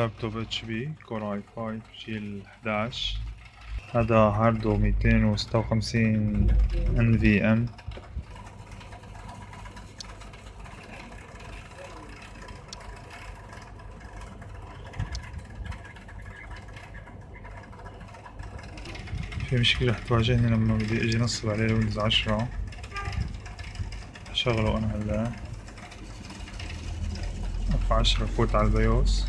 لابتوب اتش بي كور اي 5 جيل 11. هذا هاردو 256 ان في ام. في مشكلة رح تواجهني لما بدي اجي نصب عليه ويندوز 10. هشغله انا هلا F10 فوت على البيوس.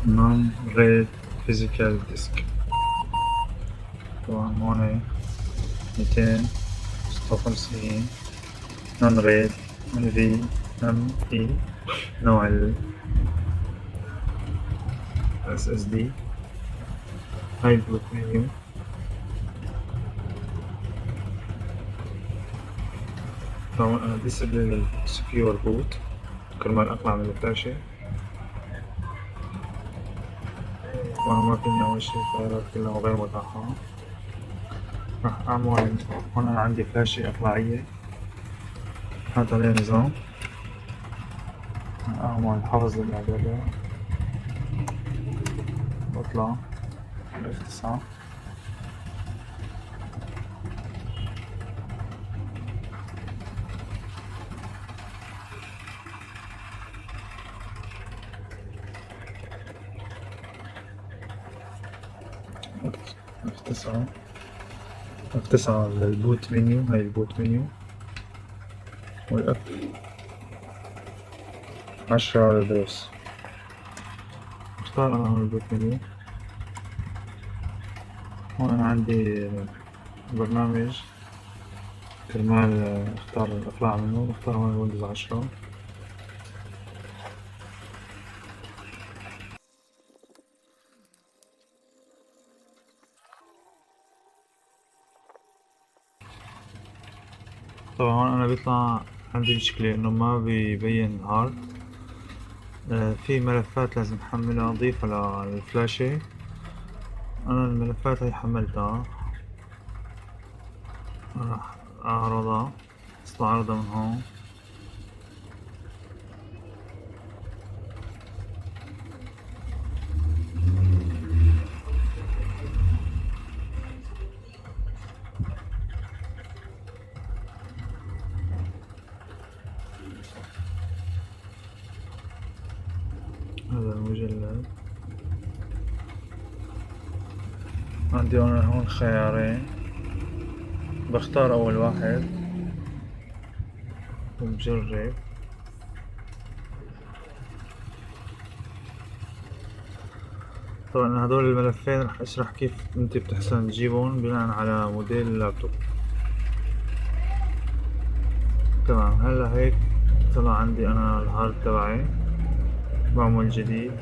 نون ريد فيزيكال ديسك. طبعا هون 256 نون ريد ان في ام اي. نوع ال SSD. هاي البوت منيو. طبعا انا ديسبل السكيور بوت كرمال اطلع من الفلاشة. طبعا ما فينا اول شي الخيارات كلها غير متاحة. راح اعمل هون انا عندي فلاشة اطلاعية حاط عليها نظام. اعمل حفظ للاعدادات واطلع F9. F9 F9 للبوت منيو. هاي البوت منيو. والأف 10 للبوس. اختار انا هون البوت منيو. هون انا عندي برنامج كرمال اختار الاطلاع منه. بختار هون ويندوز 10. طبعا هون انا بيطلع عندي مشكلة انه ما بيبين هارد. في ملفات لازم احملها اضيفها للفلاشة. انا الملفات هاي حملتها. راح اعرضها استعرضها من هون. هذا المجلد. عندي هون خيارين. بختار اول واحد وبجرب. طبعا هدول الملفين رح اشرح كيف انت بتحسن تجيبهم بناء على موديل اللابتوب. تمام هلا هيك طلع عندي انا الهارد تبعي. بعمل جديد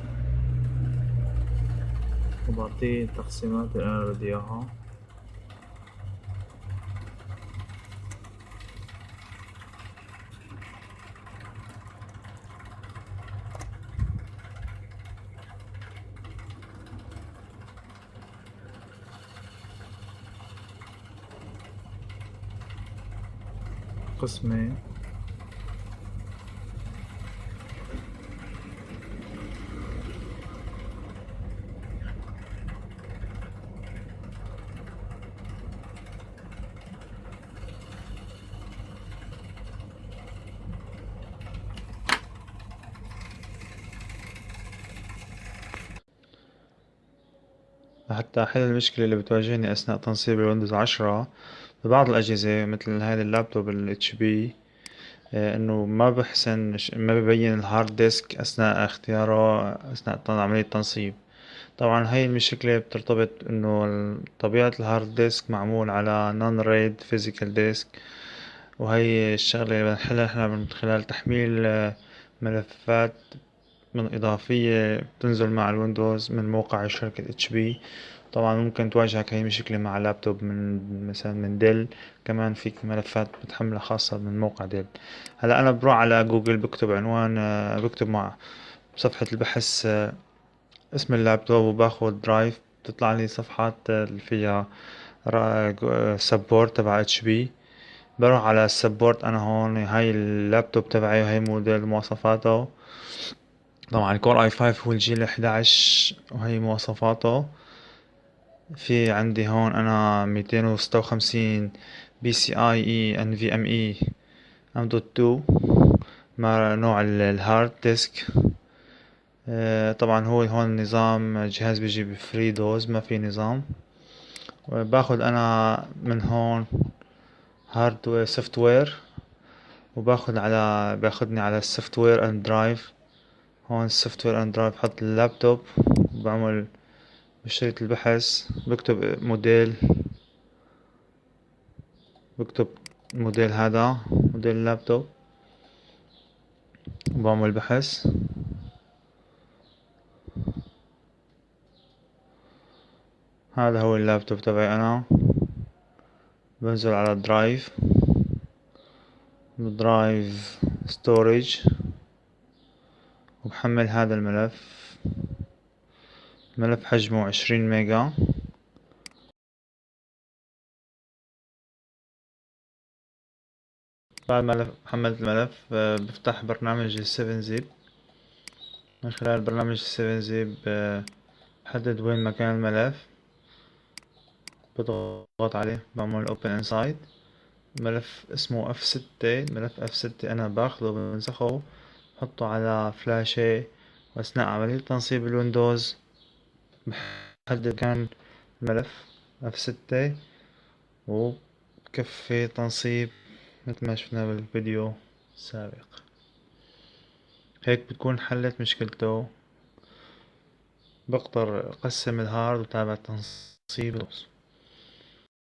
وبعطيه التقسيمات اللي انا بدي اياها. قسمين. لحتى أحل المشكلة اللي بتواجهني أثناء تنصيب الويندوز 10 ببعض الأجهزة مثل هذا اللابتوب ال HP. انه ما بحسن ما ببين الهارد ديسك اثناء اختياره اثناء عملية تنصيب. طبعا هاي المشكلة بترتبط انه طبيعة الهارد ديسك معمول على نون ريد فيزيكال ديسك، وهي الشغلة اللي بنحلها احنا من خلال تحميل ملفات من إضافية بتنزل مع الويندوز من موقع شركة اتش بي. طبعا ممكن تواجهك هاي مشكلة مع لابتوب من مثلا من ديل، كمان فيك ملفات بتحملها خاصة من موقع ديل. هلا أنا بروح على جوجل بكتب عنوان بكتب مع صفحة البحث اسم اللابتوب وباخد درايف، بتطلع لي صفحات اللي فيها سبورت تبع اتش بي. بروح على السبورت انا هون، هاي اللابتوب تبعي وهي موديل مواصفاته. طبعا كور اي 5 هو الجيل 11 وهي مواصفاته. في عندي هون انا 256 بي سي اي اي ان في ام اي ام دوت 2 مع نوع الهارد ديسك. طبعا هو هون نظام جهاز بيجي بفري دوز، ما في نظام. باخد انا من هون هاردوير سوفت وير، باخدني على السوفت وير اند درايف. هون السوفت وير اند درايف بحط اللابتوب، بعمل بشريط البحث بكتب موديل، بكتب موديل هذا موديل اللابتوب وبعمل بحث. هذا هو اللابتوب تبعي انا. بنزل على درايف ستورج وبحمل هذا الملف حجمه 20 ميجا. بعد ما حملت الملف بفتح برنامج ال7 زيب. من خلال برنامج ال7 زيب بحدد وين مكان الملف، بضغط عليه بعمل open inside. ملف اسمه F6. ملف F6 أنا باخده بنسخه بحطه على فلاشة، وأثناء عملية تنصيب الويندوز بحدد مكان الملف F6 وبكفي تنصيب مثل ما شفنا بالفيديو السابق. هيك بتكون حلت مشكلته. بقدر أقسم الهارد وتابع تنصيب الويندوز.